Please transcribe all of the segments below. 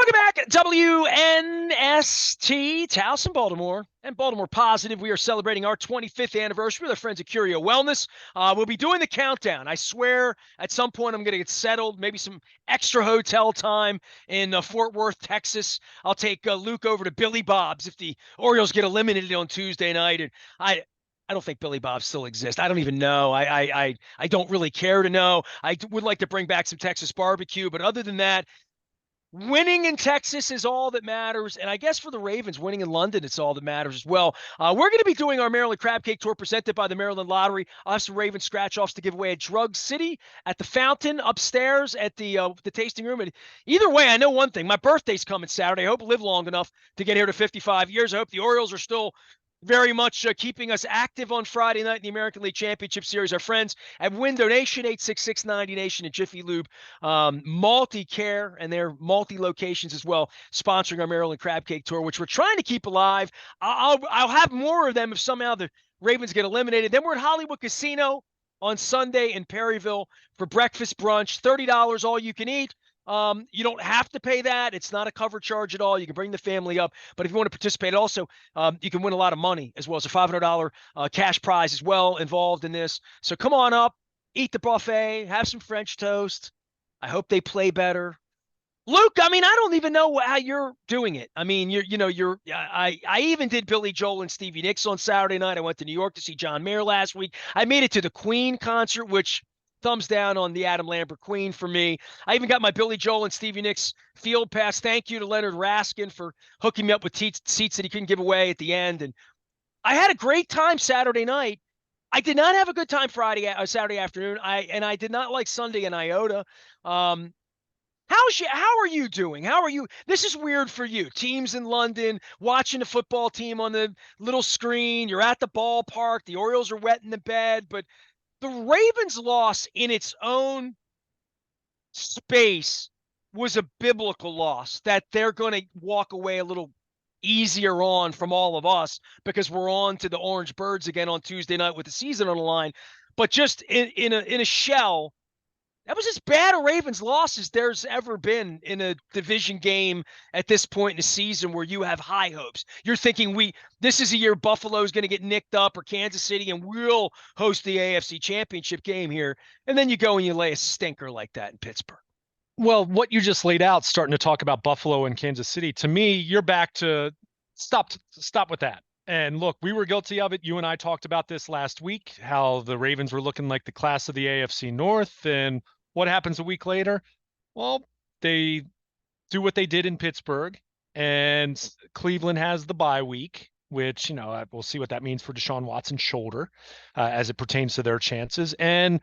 Welcome back, WNST, Towson, Baltimore, and Baltimore Positive. We are celebrating our 25th anniversary with our friends at Curio Wellness. We'll be doing the countdown. I swear at some point I'm going to get settled, maybe some extra hotel time in Fort Worth, Texas. I'll take Luke over to Billy Bob's if the Orioles get eliminated on Tuesday night. And I don't think Billy Bob still exists. I don't even know. I don't really care to know. I would like to bring back some Texas barbecue, but other than that, winning in Texas is all that matters. And I guess for the Ravens, winning in London, it's all that matters as well. We're going to be doing our Maryland Crab Cake Tour presented by the Maryland Lottery. I'll have some Ravens scratch-offs to give away at Drug City, at the Fountain, upstairs at the tasting room. And either way, I know one thing. My birthday's coming Saturday. I hope I live long enough to get here to 55 years. I hope the Orioles are still very much keeping us active on Friday night in the American League Championship Series. Our friends at Win Donation, 866-90Nation, and Jiffy Lube, Multi-Care, and their multi-locations as well, sponsoring our Maryland Crab Cake Tour, which we're trying to keep alive. I'll have more of them if somehow the Ravens get eliminated. Then we're at Hollywood Casino on Sunday in Perryville for breakfast, brunch, $30 all you can eat. You don't have to pay that. It's not a cover charge at all. You can bring the family up. But if you want to participate also, you can win a lot of money as well as a $500 cash prize as well involved in this. So come on up, eat the buffet, have some French toast. I hope they play better. Luke, I mean, I don't even know how you're doing it. I mean, I even did Billy Joel and Stevie Nicks on Saturday night. I went to New York to see John Mayer last week. I made it to the Queen concert, which thumbs down on the Adam Lambert Queen for me. I even got my Billy Joel and Stevie Nicks field pass. Thank you to Leonard Raskin for hooking me up with seats that he couldn't give away at the end. And I had a great time Saturday night. I did not have a good time Saturday afternoon. I did not like Sunday in iota. How are you doing? How are you? This is weird for you. Teams in London, watching the football team on the little screen. You're at the ballpark. The Orioles are wet in the bed, but the Ravens' loss in its own space was a biblical loss that they're going to walk away a little easier on from all of us because we're on to the Orange Birds again on Tuesday night with the season on the line. But just in a shell, that was as bad a Ravens loss as there's ever been in a division game at this point in the season where you have high hopes. You're thinking this is a year Buffalo's going to get nicked up or Kansas City and we'll host the AFC Championship game here. And then you go and you lay a stinker like that in Pittsburgh. Well, what you just laid out, starting to talk about Buffalo and Kansas City, to me, you're back to stop with that. And look, we were guilty of it. You and I talked about this last week, how the Ravens were looking like the class of the AFC North. And what happens a week later? Well, they do what they did in Pittsburgh, and Cleveland has the bye week, which, we'll see what that means for Deshaun Watson's shoulder as it pertains to their chances. And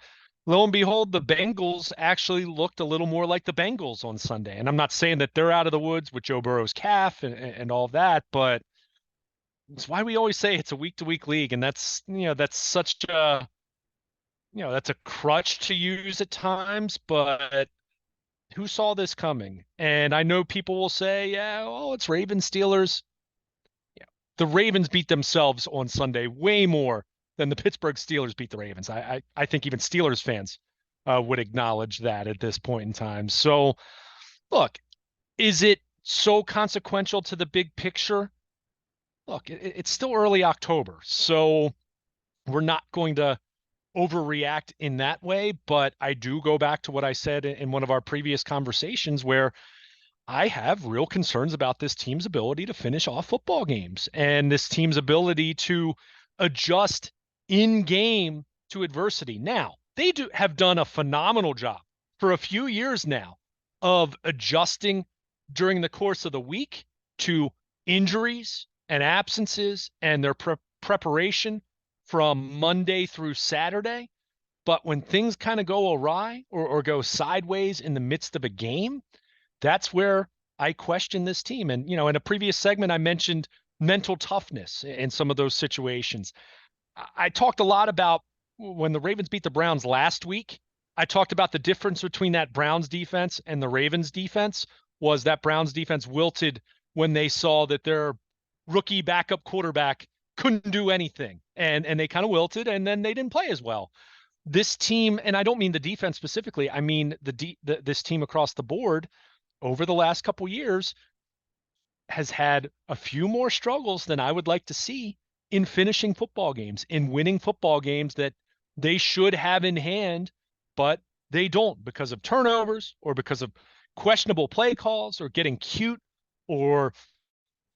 lo and behold, the Bengals actually looked a little more like the Bengals on Sunday. And I'm not saying that they're out of the woods with Joe Burrow's calf and all of that, but it's why we always say it's a week-to-week league. And that's such a, that's a crutch to use at times, but who saw this coming? And I know people will say, yeah, well, it's Ravens, Steelers. Yeah, the Ravens beat themselves on Sunday way more than the Pittsburgh Steelers beat the Ravens. I think even Steelers fans would acknowledge that at this point in time. So, look, is it so consequential to the big picture? Look, it's still early October, so we're not going to overreact in that way. But I do go back to what I said in one of our previous conversations where I have real concerns about this team's ability to finish off football games and this team's ability to adjust in game to adversity. Now, they have done a phenomenal job for a few years now of adjusting during the course of the week to injuries and absences and their preparation from Monday through Saturday. But when things kind of go awry or go sideways in the midst of a game, that's where I question this team. And, in a previous segment, I mentioned mental toughness in some of those situations. I talked a lot about when the Ravens beat the Browns last week. I talked about the difference between that Browns defense and the Ravens defense was that Browns defense wilted when they saw that their rookie backup quarterback couldn't do anything. And they kind of wilted, and then they didn't play as well. This team, and I don't mean the defense specifically, I mean this team across the board, over the last couple years has had a few more struggles than I would like to see in finishing football games, in winning football games that they should have in hand, but they don't because of turnovers or because of questionable play calls or getting cute or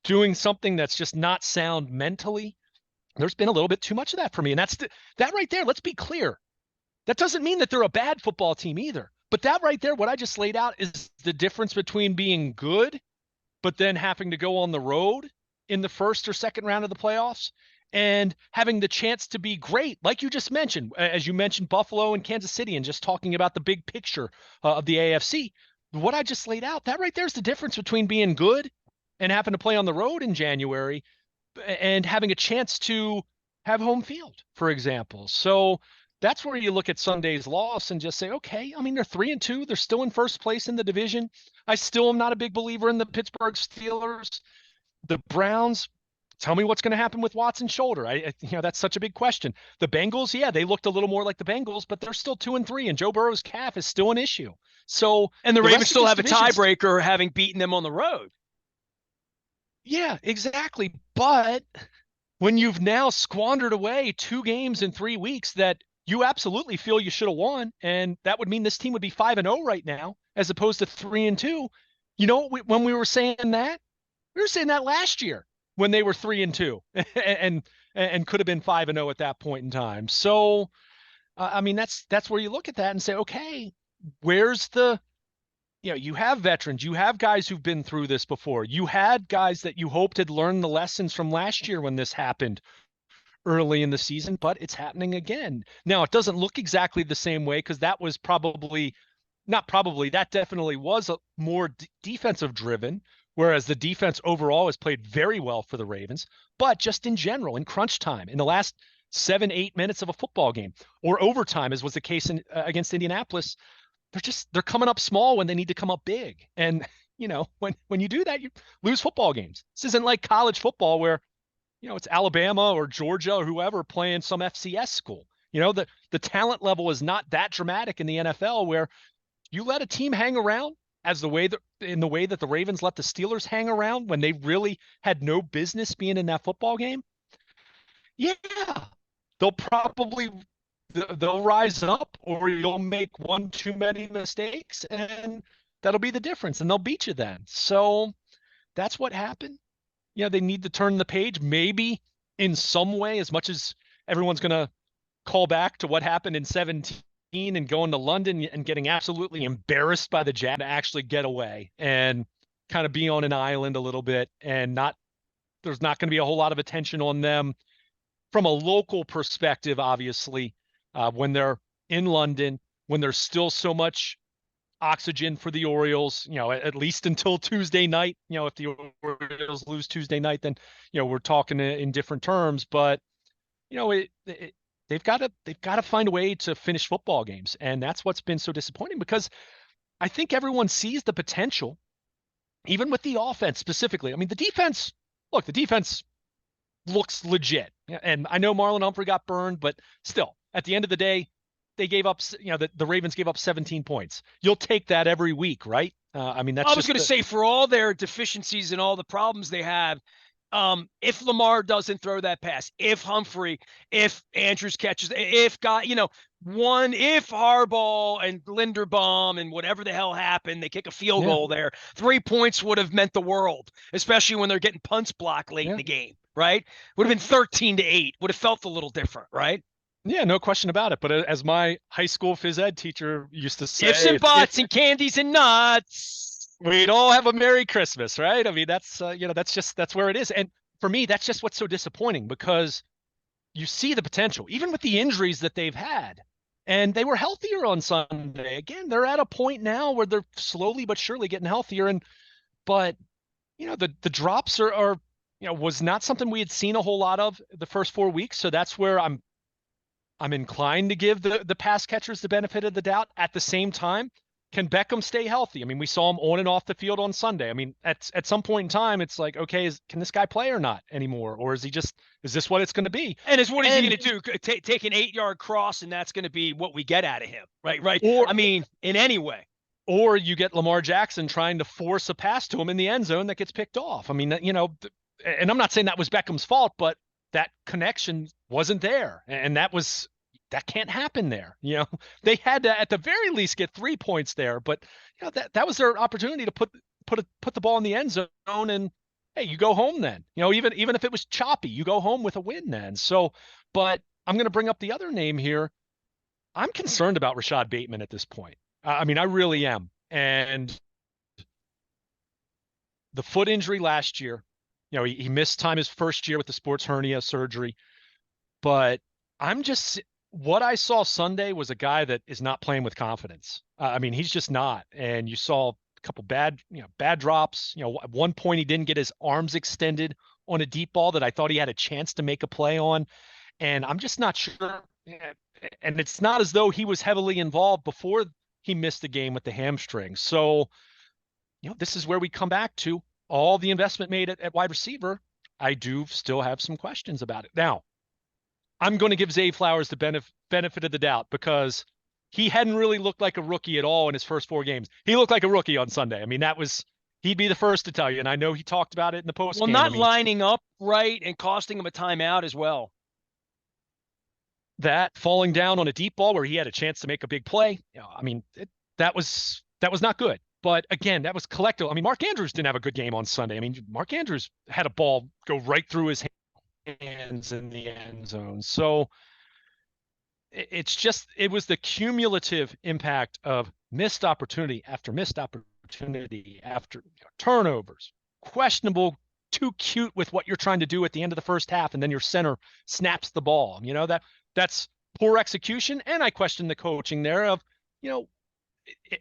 doing something that's just not sound mentally. There's been a little bit too much of that for me. And that right there, let's be clear. That doesn't mean that they're a bad football team either. But that right there, what I just laid out is the difference between being good but then having to go on the road in the first or second round of the playoffs and having the chance to be great, like you just mentioned, as you mentioned Buffalo and Kansas City, and just talking about the big picture of the AFC. What I just laid out, that right there is the difference between being good and having to play on the road in January and having a chance to have home field, for example. So that's where you look at Sunday's loss and just say, okay, I mean, they're 3-2. They're still in first place in the division. I still am not a big believer in the Pittsburgh Steelers. The Browns, tell me what's going to happen with Watson's shoulder. That's such a big question. The Bengals, yeah, they looked a little more like the Bengals, but they're still 2-3, and Joe Burrow's calf is still an issue. So, and the Ravens still have a division, tiebreaker, having beaten them on the road. Yeah, exactly. But when you've now squandered away 2 games in 3 weeks that you absolutely feel you should have won, and that would mean this team would be 5-0 right now, as opposed to 3-2. When we were saying that, we were saying that last year when they were 3-2 and could have been 5-0 at that point in time. So, I mean, that's where you look at that and say, okay, where's you have veterans, you have guys who've been through this before. You had guys that you hoped had learned the lessons from last year when this happened early in the season, but it's happening again. Now, it doesn't look exactly the same way because that was that definitely was a more defensive driven, whereas the defense overall has played very well for the Ravens. But just in general, in crunch time, in the last 7-8 minutes of a football game or overtime, as was the case against Indianapolis, they're coming up small when they need to come up big. And when you do that, you lose football games. This isn't like college football where it's Alabama or Georgia or whoever playing some FCS school. The talent level is not that dramatic in the NFL, where you let a team hang around in the way that the Ravens let the Steelers hang around when they really had no business being in that football game. Yeah, they'll rise up, or you'll make one too many mistakes, and that'll be the difference, and they'll beat you then. So that's what happened. They need to turn the page, maybe in some way, as much as everyone's going to call back to what happened in 2017 and going to London and getting absolutely embarrassed by the Jazz, to actually get away and kind of be on an island a little bit, and there's not going to be a whole lot of attention on them from a local perspective, obviously, when they're in London, when there's still so much oxygen for the Orioles, at least until Tuesday night. If the Orioles lose Tuesday night, then, we're talking in different terms. But, they've got to find a way to finish football games. And that's what's been so disappointing, because I think everyone sees the potential, even with the offense specifically. I mean, the defense looks legit. And I know Marlon Humphrey got burned, but still, at the end of the day, they gave up, the Ravens gave up 17 points. You'll take that every week, right? I mean, I was going to say, for all their deficiencies and all the problems they have, if Lamar doesn't throw that pass, if Andrews catches, if Harbaugh and Linderbaum and whatever the hell happened, they kick a field goal there, 3 points would have meant the world, especially when they're getting punts blocked late in the game, right? Would have been 13-8, would have felt a little different, right? Yeah, no question about it. But as my high school phys ed teacher used to say, ifs and buts and candies and nuts. We'd all have a Merry Christmas, right? I mean, that's where it is. And for me, that's just what's so disappointing, because you see the potential, even with the injuries that they've had, and they were healthier on Sunday. Again, they're at a point now where they're slowly but surely getting healthier. But the drops are was not something we had seen a whole lot of the first 4 weeks. So that's where I'm inclined to give the pass catchers the benefit of the doubt. At the same time, can Beckham stay healthy? I mean, we saw him on and off the field on Sunday. I mean, at some point in time, it's like, okay, can this guy play or not anymore? Or is this what it's going to be? And what is he going to do? Take an 8-yard cross, and that's going to be what we get out of him, right? Or, I mean, in any way. or you get Lamar Jackson trying to force a pass to him in the end zone that gets picked off. I mean, and I'm not saying that was Beckham's fault, but that connection wasn't there. And that can't happen there. They had to at the very least get 3 points there, but that was their opportunity to put the ball in the end zone, and hey, you go home then. Even if it was choppy, you go home with a win then. So, but I'm going to bring up the other name here. I'm concerned about Rashad Bateman at this point. I mean, I really am. And the foot injury last year, he missed time his first year with the sports hernia surgery. But what I saw Sunday was a guy that is not playing with confidence. I mean, he's just not. And you saw a couple bad drops. At one point he didn't get his arms extended on a deep ball that I thought he had a chance to make a play on. And I'm just not sure. And it's not as though he was heavily involved before he missed the game with the hamstring. So, this is where we come back to all the investment made at wide receiver. I do still have some questions about it. Now, I'm going to give Zay Flowers the benefit of the doubt because he hadn't really looked like a rookie at all in his first 4 games. He looked like a rookie on Sunday. I mean, he'd be the first to tell you. And I know he talked about it in the post game. Well, not lining up right and costing him a timeout as well. That falling down on a deep ball where he had a chance to make a big play. I mean, that was not good. But again, that was collective. I mean, Mark Andrews didn't have a good game on Sunday. I mean, Mark Andrews had a ball go right through his hands in the end zone. So it was the cumulative impact of missed opportunity after missed opportunity after turnovers, questionable, too cute with what you're trying to do at the end of the first half, and then your center snaps the ball. That's poor execution. And I question the coaching there of,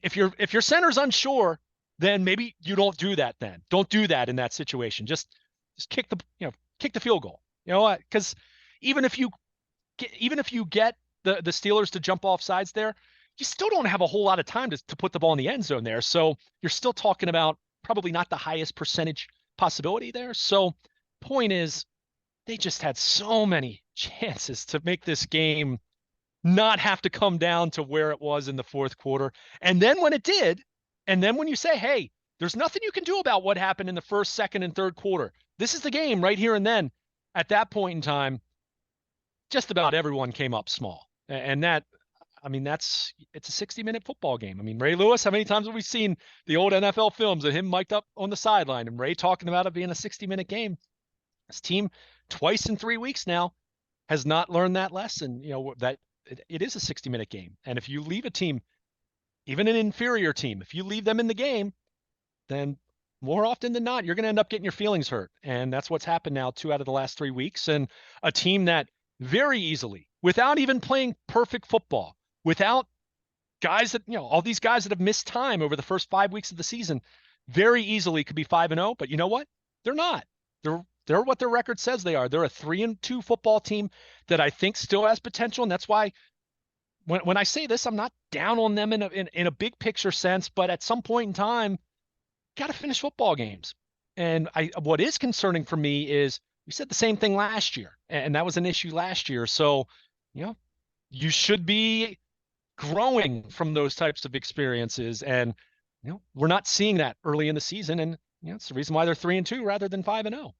if your center's unsure, then maybe you don't do that then. Don't do that in that situation. Just kick the field goal. Because even if you get the Steelers to jump off sides there, you still don't have a whole lot of time to put the ball in the end zone there. So you're still talking about probably not the highest percentage possibility there. So point is, they just had so many chances to make this game not have to come down to where it was in the fourth quarter. And then when it did, and then when you say, hey, there's nothing you can do about what happened in the first, second, and third quarter. This is the game right here and then. At that point in time, just about everyone came up small. And it's a 60-minute football game. I mean, Ray Lewis, how many times have we seen the old NFL films of him mic'd up on the sideline and Ray talking about it being a 60-minute game? This team twice in 3 weeks now has not learned that lesson, that it is a 60-minute game. And if you leave a team, even an inferior team, if you leave them in the game, then more often than not, you're going to end up getting your feelings hurt. And that's what's happened now 2 out of the last 3 weeks. And a team that very easily, without even playing perfect football, without guys that, all these guys that have missed time over the first 5 weeks of the season, very easily could be 5-0. But you know what? They're not. They're what their record says they are. They're a 3-2 football team that I think still has potential. And that's why when I say this, I'm not down on them in a big picture sense, but at some point in time, got to finish football games. And what is concerning for me is we said the same thing last year, and that was an issue last year. So, you should be growing from those types of experiences. And, we're not seeing that early in the season. And, it's the reason why they're 3-2 rather than 5-0.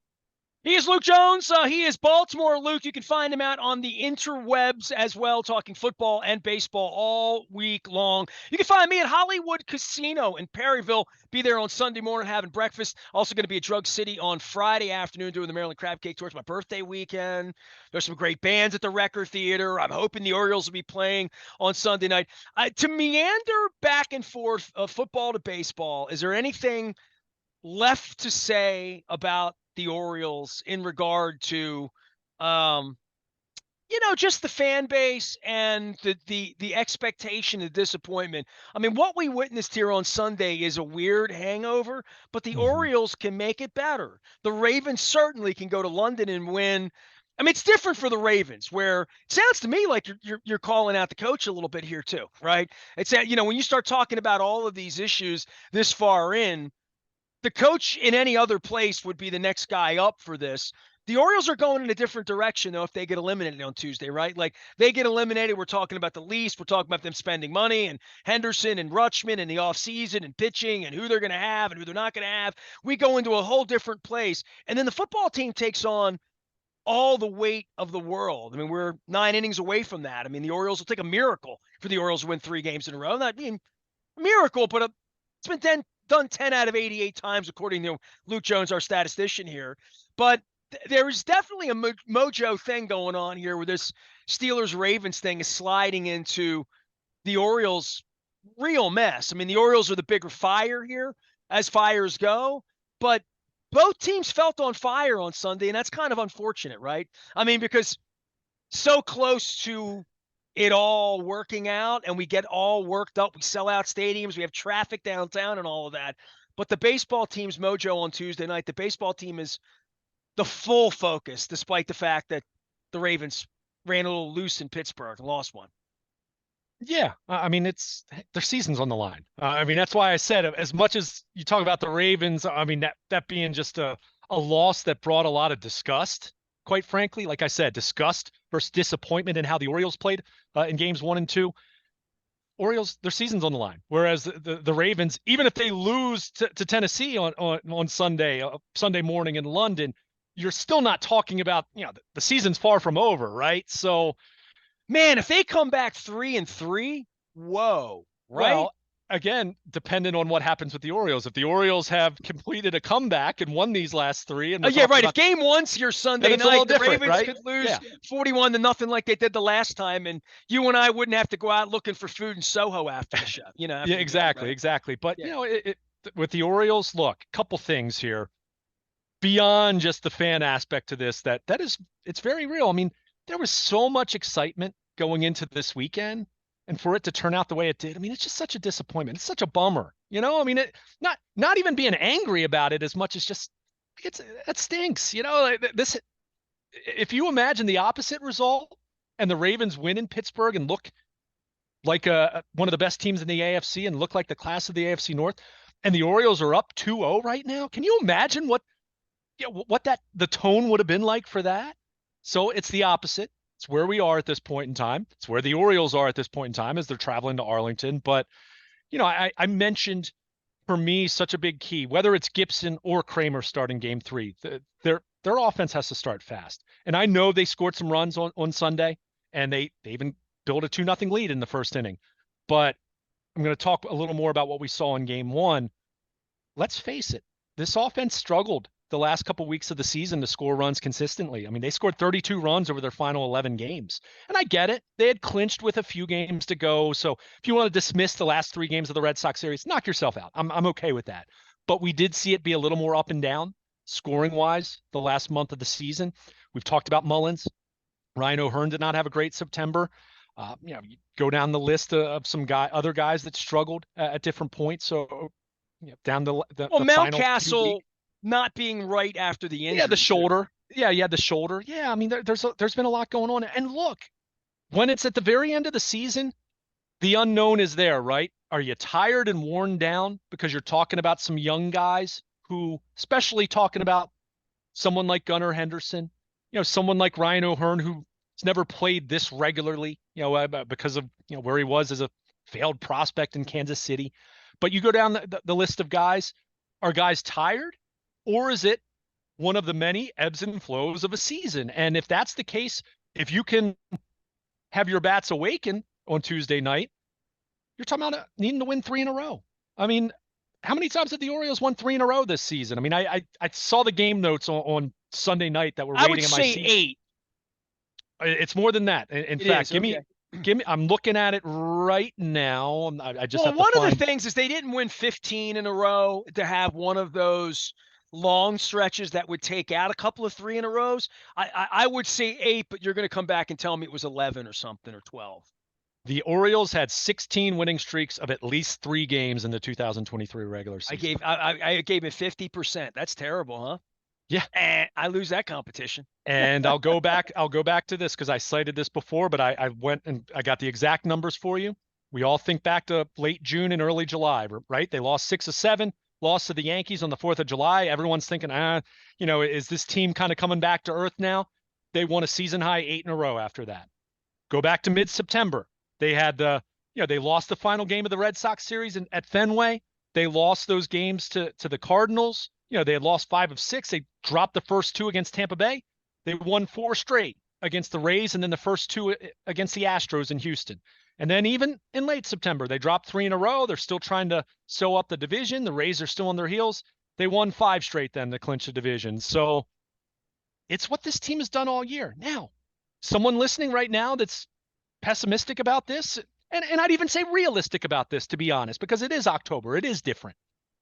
He is Luke Jones. He is Baltimore Luke. You can find him out on the interwebs as well, talking football and baseball all week long. You can find me at Hollywood Casino in Perryville. Be there on Sunday morning having breakfast. Also going to be at Drug City on Friday afternoon doing the Maryland Crab Cake Tour. It's my birthday weekend. There's some great bands at the Record Theater. I'm hoping the Orioles will be playing on Sunday night. To meander back and forth of football to baseball, is there anything left to say about the Orioles in regard to, just the fan base and the expectation and disappointment? I mean, what we witnessed here on Sunday is a weird hangover, but the Orioles can make it better. The Ravens certainly can go to London and win. I mean, it's different for the Ravens, where it sounds to me like you're calling out the coach a little bit here too, right? It's that, when you start talking about all of these issues this far in, the coach in any other place would be the next guy up for this. The Orioles are going in a different direction, though, if they get eliminated on Tuesday, right? Like, they get eliminated, we're talking about the least. We're talking about them spending money and Henderson and Rutschman in the offseason and pitching and who they're going to have and who they're not going to have. We go into a whole different place. And then the football team takes on all the weight of the world. I mean, we're 9 innings away from that. I mean, the Orioles will take a miracle for the Orioles to win 3 games in a row. Not being a miracle, but it's been done 10 out of 88 times, according to Luke Jones, our statistician here. But there is definitely a mojo thing going on here where this Steelers-Ravens thing is sliding into the Orioles' real mess. I mean, the Orioles are the bigger fire here as fires go, but both teams felt on fire on Sunday, and that's kind of unfortunate, right? I mean, because so close to it all working out, and we get all worked up. We sell out stadiums. We have traffic downtown and all of that. But the baseball team's mojo on Tuesday night, the baseball team is the full focus, despite the fact that the Ravens ran a little loose in Pittsburgh and lost one. Yeah, I mean, their season's on the line. I mean, that's why I said, as much as you talk about the Ravens, I mean, that being just a loss that brought a lot of disgust, quite frankly. Like I said, disgust versus disappointment in how the Orioles played in games 1 and 2. Orioles, their season's on the line. Whereas the Ravens, even if they lose to Tennessee on Sunday morning in London, you're still not talking about, the season's far from over, right? So, man, if they come back 3-3, whoa, right? Well, again, dependent on what happens with the Orioles. If the Orioles have completed a comeback and won these last 3, and yeah, right. If game 1's your Sunday night, the Ravens right? could lose 41-0 like they did the last time, and you and I wouldn't have to go out looking for food in Soho after the show. Yeah, exactly, exactly. But with the Orioles, look, a couple things here beyond just the fan aspect to this. It's very real. I mean, there was so much excitement going into this weekend, and for it to turn out the way it did, I mean, it's just such a disappointment. It's such a bummer, I mean, not even being angry about it as much as just it stinks, this. If you imagine the opposite result and the Ravens win in Pittsburgh and look like one of the best teams in the AFC and look like the class of the AFC North, and the Orioles are up 2-0 right now, can you imagine what the tone would have been like for that? So it's the opposite. It's where we are at this point in time. It's where the Orioles are at this point in time as they're traveling to Arlington. But, I mentioned, for me, such a big key, whether it's Gibson or Kramer starting game 3, their offense has to start fast. And I know they scored some runs on Sunday, and they even built a 2-0 lead in the first inning. But I'm going to talk a little more about what we saw in game 1. Let's face it, this offense struggled the last couple weeks of the season to score runs consistently. I mean, they scored 32 runs over their final 11 games. And I get it. They had clinched with a few games to go. So if you want to dismiss the last 3 games of the Red Sox series, knock yourself out. I'm okay with that. But we did see it be a little more up and down scoring-wise the last month of the season. We've talked about Mullins. Ryan O'Hearn did not have a great September. You go down the list of some other guys that struggled at different points. So down the Mountcastle not being right after the injury. Yeah, the shoulder. Yeah, the shoulder. Yeah, I mean, there's been a lot going on. And look, when it's at the very end of the season, the unknown is there, right? Are you tired and worn down because you're talking about some young guys who, especially talking about someone like Gunnar Henderson, someone like Ryan O'Hearn, who's never played this regularly, because of, where he was as a failed prospect in Kansas City. But you go down the list of guys, are guys tired? Or is it one of the many ebbs and flows of a season? And if that's the case, if you can have your bats awaken on Tuesday night, you're talking about needing to win 3 in a row. I mean, how many times have the Orioles won 3 in a row this season? I mean, I saw the game notes on Sunday night that were waiting in my seat. I would say 8. It's more than that. In fact, give me. I'm looking at it right now. I just have to one of the things is they didn't win 15 in a row to have one of those long stretches that would take out a couple of 3 in a rows. I would say 8, but you're going to come back and tell me it was 11 or something, or 12. The Orioles had 16 winning streaks of at least 3 games in the 2023 regular season. I gave it 50%. That's terrible, huh? Yeah. I lose that competition. And I'll go back to this because I cited this before, but I went and I got the exact numbers for you. We all think back to late June and early July, right? They lost 6 of 7, lost to the Yankees on the 4th of July. Everyone's thinking, is this team kind of coming back to earth now? They won a season high 8 in a row after that. Go back to mid-September. They had they lost the final game of the Red Sox series at Fenway. They lost those games to the Cardinals. They had lost 5 of 6. They dropped the first 2 against Tampa Bay. They won 4 straight against the Rays, and then the first 2 against the Astros in Houston. And then even in late September, they dropped 3 in a row. They're still trying to sew up the division. The Rays are still on their heels. They won 5 straight then to clinch the division. So it's what this team has done all year. Now, someone listening right now that's pessimistic about this, and I'd even say realistic about this, to be honest, because it is October. It is different.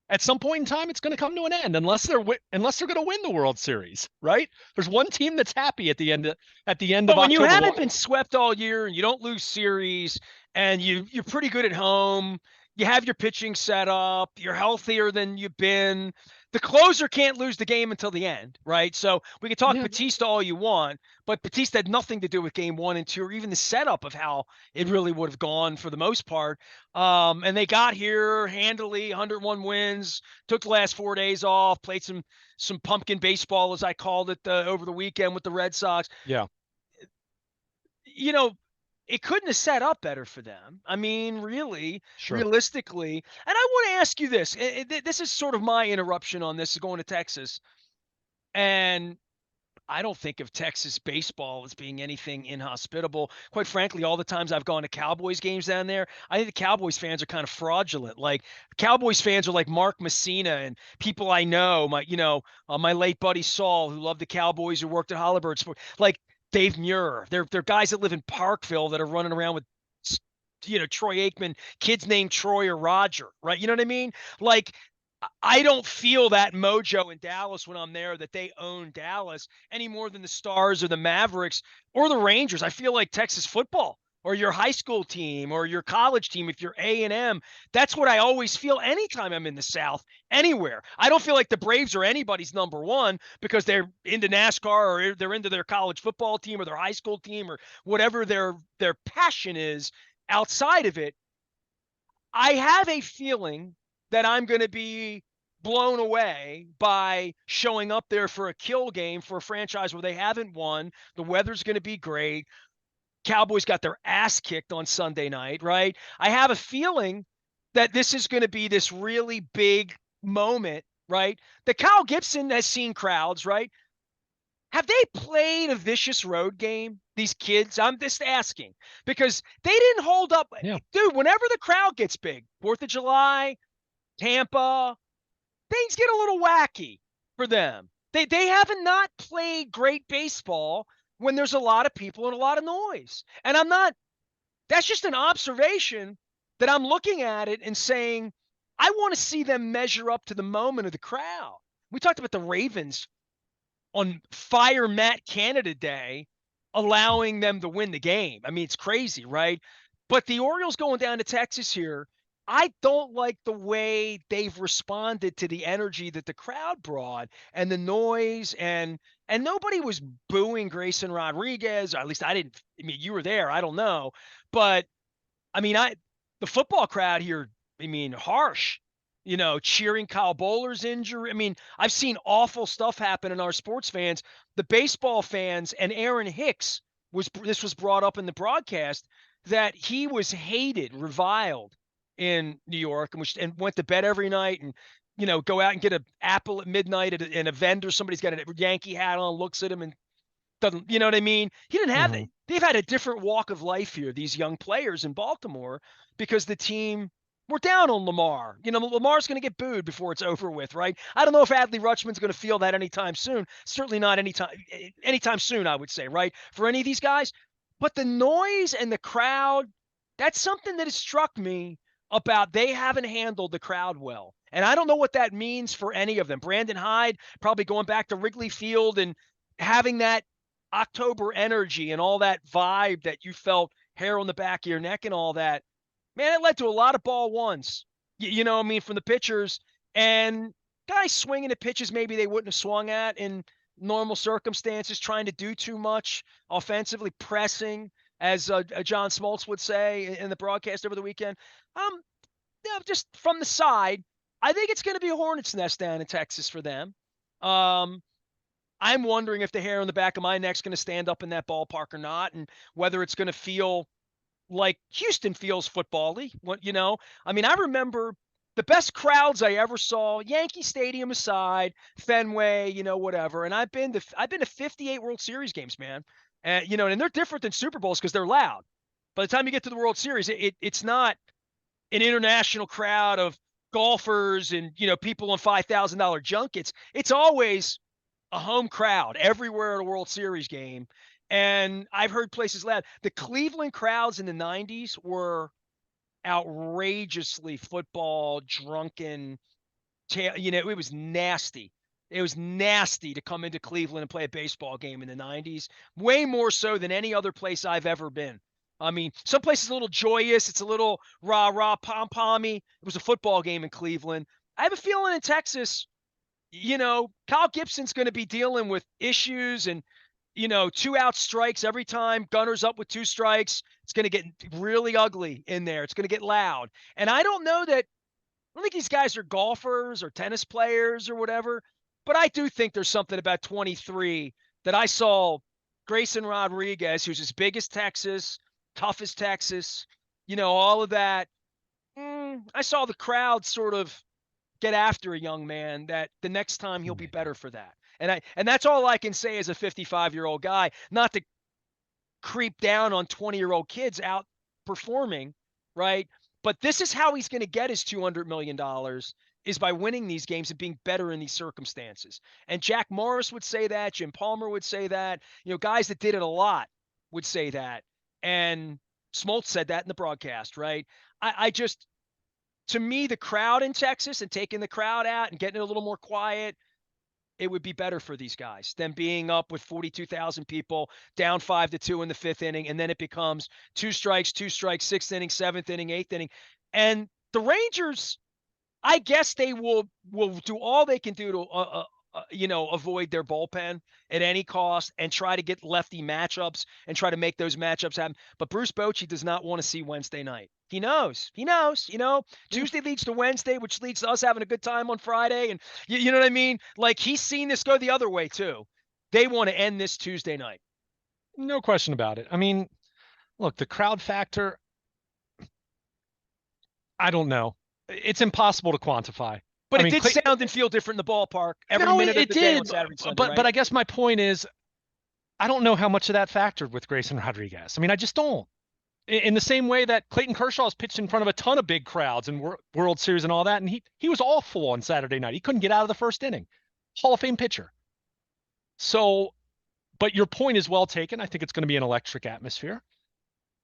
At some point in time, it's going to come to an end unless they're going to win the World Series, right? There's one team that's happy at the end of October. But when you haven't been swept all year and you don't lose series and you're pretty good at home, you have your pitching set up, you're healthier than you've been. The closer can't lose the game until the end, right? So we can talk Batista all you want, but Batista had nothing to do with game 1 and 2 or even the setup of how it really would have gone for the most part. And they got here handily, 101 wins, took the last 4 days off, played some pumpkin baseball, as I called it, over the weekend with the Red Sox. Yeah. It couldn't have set up better for them. I mean, really, sure. Realistically. And I want to ask you this. This is sort of my interruption on this, going to Texas. And I don't think of Texas baseball as being anything inhospitable. Quite frankly, all the times I've gone to Cowboys games down there, I think the Cowboys fans are kind of fraudulent. Like, Cowboys fans are like Mark Messina and people I know, my late buddy Saul, who loved the Cowboys, who worked at Halliburton Sport, like Dave Muir. They're guys that live in Parkville that are running around with, Troy Aikman, kids named Troy or Roger, right? You know what I mean? Like, I don't feel that mojo in Dallas when I'm there, that they own Dallas any more than the Stars or the Mavericks or the Rangers. I feel like Texas football or your high school team or your college team, if you're A&M. That's what I always feel anytime I'm in the South, anywhere. I don't feel like the Braves are anybody's number one because they're into NASCAR or they're into their college football team or their high school team or whatever their passion is outside of it. I have a feeling that I'm going to be blown away by showing up there for a kill game for a franchise where they haven't won. The weather's going to be great. Cowboys got their ass kicked on Sunday night, right? I have a feeling that this is going to be this really big moment, right? That Kyle Gibson has seen crowds, right? Have they played a vicious road game, these kids? I'm just asking because they didn't hold up. Yeah. Dude, whenever the crowd gets big, 4th of July, Tampa, things get a little wacky for them. They haven't not played great baseball when there's a lot of people and a lot of noise. And that's just an observation that I'm looking at it and saying, I want to see them measure up to the moment of the crowd. We talked about the Ravens on Fire Matt Canada Day, allowing them to win the game. I mean, it's crazy, right? But the Orioles going down to Texas here, I don't like the way they've responded to the energy that the crowd brought and the noise, and nobody was booing Grayson Rodriguez, or at least I didn't. I mean, you were there. I don't know. But I mean, the football crowd here, I mean, harsh, cheering Kyle Bowler's injury. I mean, I've seen awful stuff happen in our sports fans. The baseball fans, and Aaron Hicks this was brought up in the broadcast, that he was hated, reviled in New York, and went to bed every night and, go out and get an apple at midnight at a vendor. Somebody's got a Yankee hat on, looks at him and doesn't, you know what I mean? He didn't have it. They've had a different walk of life here, these young players in Baltimore, because the team were down on Lamar. Lamar's going to get booed before it's over with, right? I don't know if Adley Rutschman's going to feel that anytime soon. Certainly not anytime soon, I would say, right? For any of these guys. But the noise and the crowd, that's something that has struck me about they haven't handled the crowd well. And I don't know what that means for any of them. Brandon Hyde probably going back to Wrigley Field and having that October energy and all that vibe that you felt, hair on the back of your neck and all that. Man, it led to a lot of ball ones, from the pitchers, and guys swinging at pitches maybe they wouldn't have swung at in normal circumstances, trying to do too much offensively, pressing, as John Smoltz would say in the broadcast over the weekend. Just from the side, I think it's going to be a hornet's nest down in Texas for them. Um, I'm wondering if the hair on the back of my neck's going to stand up in that ballpark or not, and whether it's going to feel like Houston feels football-y. What I mean, I remember the best crowds I ever saw, Yankee Stadium aside, Fenway, whatever. And I've been to 58 World Series games, man. And and they're different than Super Bowls because they're loud. By the time you get to the World Series, it's not an international crowd of golfers and people on $5,000 junkets. It's always a home crowd everywhere at a World Series game. And I've heard places loud. The Cleveland crowds in the 90s were outrageously football drunken. It was nasty. It was nasty to come into Cleveland and play a baseball game in the 90s, way more so than any other place I've ever been. I mean, some places a little joyous, it's a little rah rah pom pommy. It was a football game in Cleveland. I have a feeling in Texas, Kyle Gibson's going to be dealing with issues and, 2-out strikes every time. Gunner's up with 2 strikes. It's going to get really ugly in there. It's going to get loud. And I don't think these guys are golfers or tennis players or whatever, but I do think there's something about 23 that I saw Grayson Rodriguez, who's as big as Texas, tough as Texas, all of that. I saw the crowd sort of get after a young man that the next time he'll be better for that. And that's all I can say as a 55-year-old guy, not to creep down on 20-year-old kids out performing, right? But this is how he's going to get his $200 million is by winning these games and being better in these circumstances. And Jack Morris would say that. Jim Palmer would say that. Guys that did it a lot would say that. And Smoltz said that in the broadcast, right? I just, to me, the crowd in Texas and taking the crowd out and getting it a little more quiet, it would be better for these guys than being up with 42,000 people down 5-2 in the 5th inning. And then it becomes 2 strikes, 6th inning, 7th inning, 8th inning. And the Rangers, I guess they will do all they can do to, avoid their bullpen at any cost and try to get lefty matchups and try to make those matchups happen. But Bruce Bochy does not want to see Wednesday night. He knows, Tuesday leads to Wednesday, which leads to us having a good time on Friday. And you know what I mean? Like, he's seen this go the other way too. They want to end this Tuesday night. No question about it. I mean, look, the crowd factor, I don't know. It's impossible to quantify. But I it mean, did sound and feel different in the ballpark every minute of the day on Saturday and Sunday, but right? but I guess my point is, I don't know how much of that factored with Grayson Rodriguez. I mean, I just don't. In the same way that Clayton Kershaw has pitched in front of a ton of big crowds and World Series and all that, and he was awful on Saturday night. He couldn't get out of the first inning. Hall of Fame pitcher. So, but your point is well taken. I think it's going to be an electric atmosphere.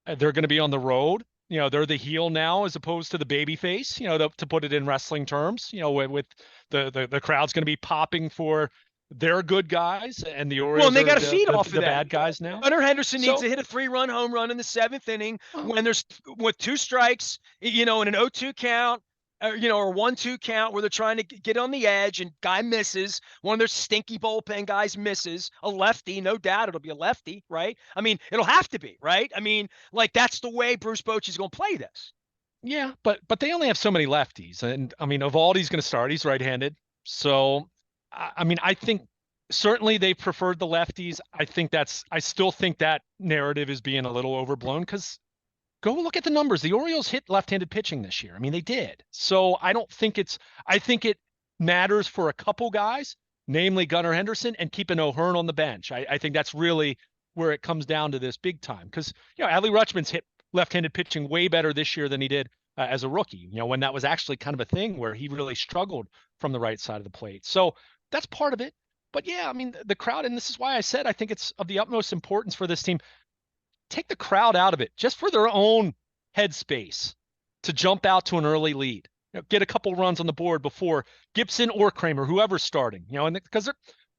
They're going to be on the road. They're the heel now as opposed to the baby face, to put it in wrestling terms, with the crowd's going to be popping for their good guys and the Orioles and they got to are feed off of the that. bad guys now. Gunnar Henderson needs to hit a 3-run home run in the 7th inning when there's with 2 strikes, in an 0-2 count, or 1-2 count where they're trying to get on the edge and guy misses. One of their stinky bullpen guys misses. A lefty, no doubt it'll be a lefty, right? I mean, it'll have to be, right? I mean, like, that's the way Bruce Bochy's going to play this. Yeah, but they only have so many lefties, and I mean, Evaldi's going to start. He's right-handed, so I mean, I think certainly they preferred the lefties. I still think that narrative is being a little overblown because go look at the numbers. The Orioles hit left-handed pitching this year. I mean, they did. So I think it matters for a couple guys, namely Gunnar Henderson and keeping O'Hearn on the bench. I think that's really where it comes down to this big time because, Adley Rutschman's hit left-handed pitching way better this year than he did as a rookie, when that was actually kind of a thing where he really struggled from the right side of the plate. So that's part of it. But yeah, I mean, the crowd, and this is why I said I think it's of the utmost importance for this team. Take the crowd out of it just for their own headspace to jump out to an early lead. Get a couple runs on the board before Gibson or Kramer, whoever's starting. And because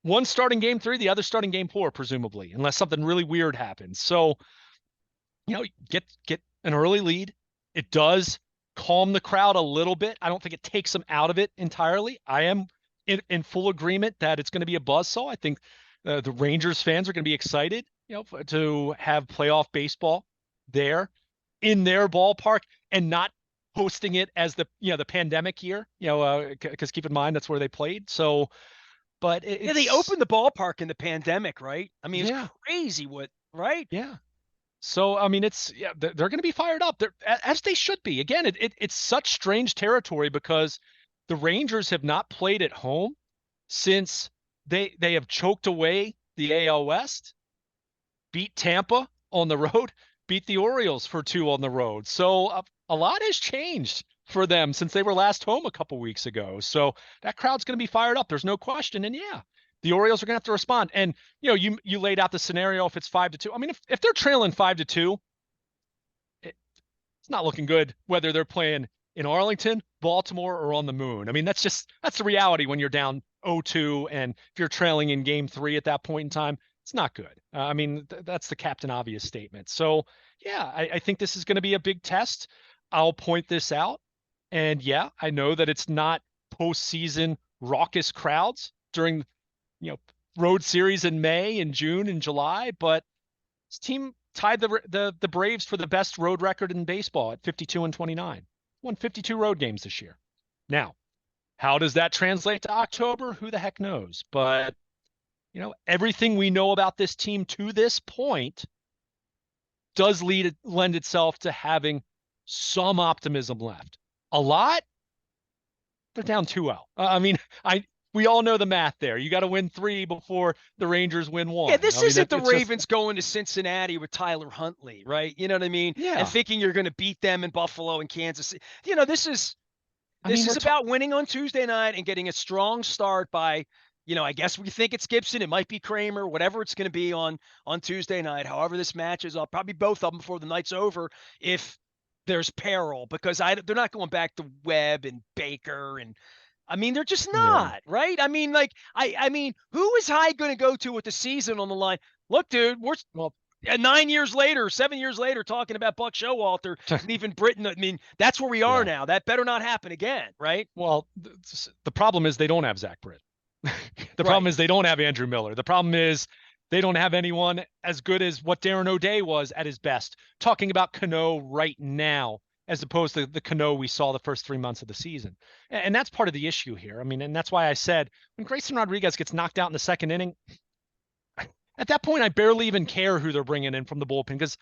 one starting game 3, the other starting game 4, presumably, unless something really weird happens. So, get an early lead. It does calm the crowd a little bit. I don't think it takes them out of it entirely. I am in full agreement that it's going to be a buzzsaw. I think the Rangers fans are going to be excited, to have playoff baseball there in their ballpark and not hosting it as the pandemic year, because keep in mind that's where they played. So, but Yeah, they it's opened the ballpark in the pandemic, right? I mean, it's yeah, crazy what, right? yeah. So I mean, they're going to be fired up. They're as they should be. Again, it's such strange territory because the Rangers have not played at home since they have choked away the AL West, beat Tampa on the road, beat the Orioles for 2 on the road. So a lot has changed for them since they were last home a couple weeks ago. So that crowd's going to be fired up. There's no question. And yeah, the Orioles are going to have to respond. And you laid out the scenario if it's 5-2. I mean, if they're trailing 5-2, it's not looking good whether they're playing in Arlington, Baltimore, or on the moon. I mean, that's the reality when you're down 0-2 and if you're trailing in game 3 at that point in time, it's not good. I mean, that's the Captain Obvious statement. So, yeah, I think this is going to be a big test. I'll point this out. And yeah, I know that it's not postseason raucous crowds during, you know, road series in May and June and July, but this team tied the Braves for the best road record in baseball at 52-29. Won 52 road games this year. Now, how does that translate to October? Who the heck knows? But everything we know about this team to this point does lend itself to having some optimism left. A lot, they're down 2-0. I mean, I we all know the math there. You got to win 3 before the Rangers win Yeah, 1. this I mean, isn't the it's just Ravens going to Cincinnati with Tyler Huntley, right? You know what I mean? And yeah. thinking you're going to beat them in Buffalo and Kansas City. You know, this is I this mean, is about winning on Tuesday night and getting a strong start by, I guess we think it's Gibson, it might be Kramer, whatever it's going to be on Tuesday night. However this matches up, probably both of them before the night's over if there's peril because they're not going back to Webb and Baker and I mean, they're just yeah. not, right? I mean, like, I mean, who is Hyde going to go to with the season on the line? Look, dude, we're Well, 9 years later, 7 years later, talking about Buck Showalter leaving Britain. I mean, that's where we are yeah. now. That better not happen again, right? Well, the problem is they don't have Zach Britt. The problem Right. is they don't have Andrew Miller. The problem is they don't have anyone as good as what Darren O'Day was at his best. Talking about Cano right now, as opposed to the Cano we saw the first 3 months of the season. And that's part of the issue here. I mean, and that's why I said when Grayson Rodriguez gets knocked out in the second inning, at that point, I barely even care who they're bringing in from the bullpen because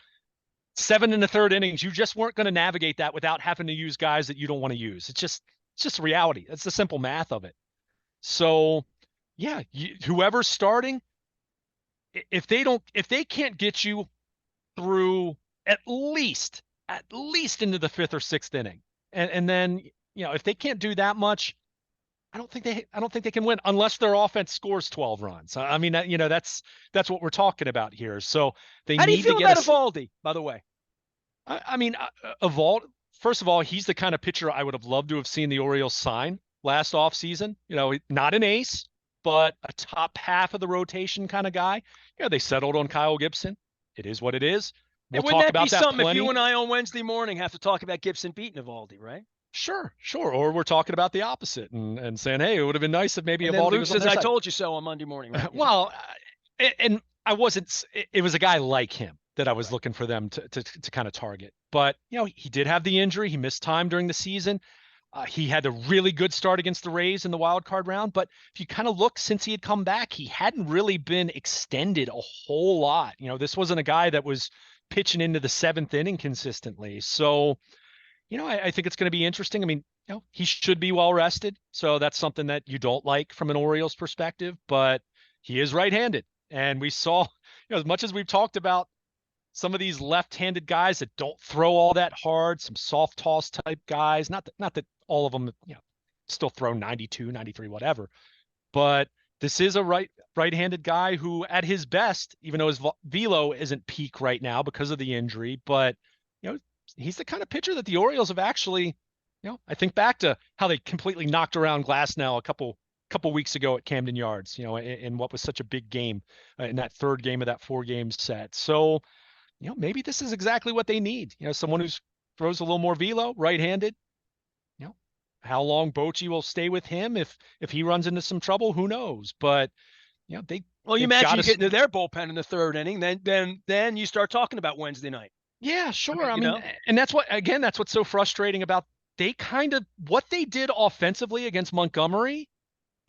7 in the third innings, you just weren't going to navigate that without having to use guys that you don't want to use. It's just reality. It's the simple math of it. So, yeah, whoever's starting, if they can't get you through at least into the fifth or sixth inning, and then if they can't do that much, I don't think they can win unless their offense scores 12 runs. I mean, that's what we're talking about here. So they How do you need to feel get about us. Evaldi, by the way? I mean, Evolve. First of all, he's the kind of pitcher I would have loved to have seen the Orioles sign last offseason. Not an ace, but a top half of the rotation kind of guy. They settled on Kyle Gibson. It is what it is. And We'll wouldn't talk that be about that something if you plenty. and I on Wednesday morning have to talk about Gibson beating Evaldi, right? Sure, sure. Or we're talking about the opposite and saying, hey, it would have been nice if maybe And then Evaldi Luke was on says, their I side. told you so on Monday morning, right? Yeah. Well, and I wasn't. It was a guy like him that I was Right. looking for them to kind of target. But he did have the injury. He missed time during the season. He had a really good start against the Rays in the wild card round. But if you kind of look since he had come back, he hadn't really been extended a whole lot. This wasn't a guy that was pitching into the seventh inning consistently. So I think it's going to be interesting. I mean, he should be well rested. So that's something that you don't like from an Orioles perspective, but he is right-handed. And we saw, as much as we've talked about some of these left-handed guys that don't throw all that hard, some soft toss type guys, not that all of them, still throw 92, 93, whatever, but this is a right-handed guy who at his best, even though his velo isn't peak right now because of the injury, but you know, he's the kind of pitcher that the Orioles have actually, I think back to how they completely knocked around Glasnow a couple weeks ago at Camden Yards, in what was such a big game in that third game of that 4 game set. So, maybe this is exactly what they need. Someone who throws a little more velo, right-handed. You know, how long Bochy will stay with him if he runs into some trouble, who knows? But they Well, you they've got imagine you to. get into their bullpen in the third inning, then you start talking about Wednesday night. Yeah, I sure. mean, I mean, and that's what's so frustrating about they kind of, what they did offensively against Montgomery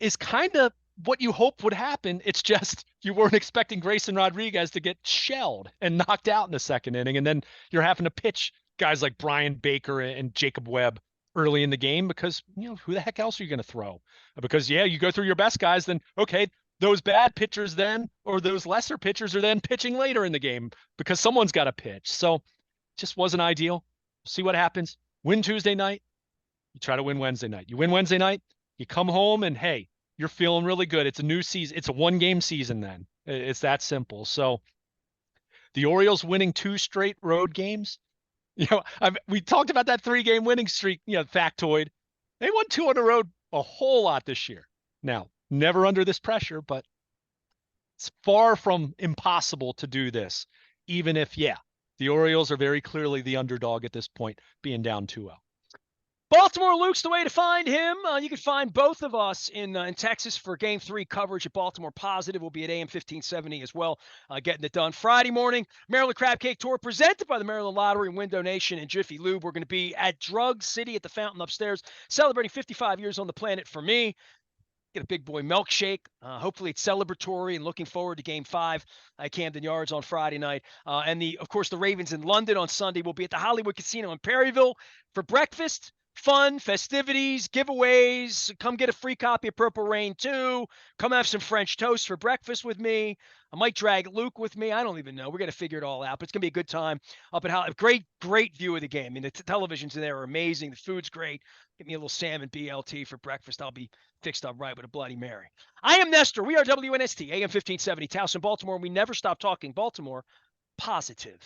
is kind of what you hope would happen. It's just you weren't expecting Grayson Rodriguez to get shelled and knocked out in the second inning. And then you're having to pitch guys like Brian Baker and Jacob Webb early in the game because, who the heck else are you going to throw? Because, yeah, you go through your best guys, then, okay, those bad pitchers then, or those lesser pitchers are then pitching later in the game because someone's got to pitch. So it just wasn't ideal. See what happens. Win Tuesday night. You try to win Wednesday night. You win Wednesday night. You come home and, hey, you're feeling really good. It's a new season. It's a 1-game season then. It's that simple. So the Orioles winning 2 straight road games. We talked about that 3-game winning streak, factoid. They won 2 on the road a whole lot this year. Now, never under this pressure, but it's far from impossible to do this, even if, the Orioles are very clearly the underdog at this point, being down 2-0. Baltimore, Luke's the way to find him. You can find both of us in Texas for Game 3 coverage at Baltimore Positive. We'll be at AM 1570 as well, getting it done. Friday morning, Maryland Crab Cake Tour presented by the Maryland Lottery, Window Nation, and Jiffy Lube. We're going to be at Drug City at the Fountain upstairs, celebrating 55 years on the planet for me. Get a big boy milkshake. Hopefully it's celebratory, and looking forward to Game 5 at Camden Yards on Friday night. And of course, the Ravens in London on Sunday. Will be at the Hollywood Casino in Perryville for breakfast. Fun, festivities, giveaways. Come get a free copy of Purple Rain 2. Come have some French toast for breakfast with me. I might drag Luke with me. I don't even know. We're going to figure it all out. But it's going to be a good time up at Hollywood. Great view of the game. I mean, the televisions in there are amazing. The food's great. Get me a little salmon BLT for breakfast. I'll be fixed up right with a Bloody Mary. I am Nestor. We are WNST, AM 1570, Towson, Baltimore. And we never stop talking Baltimore positive.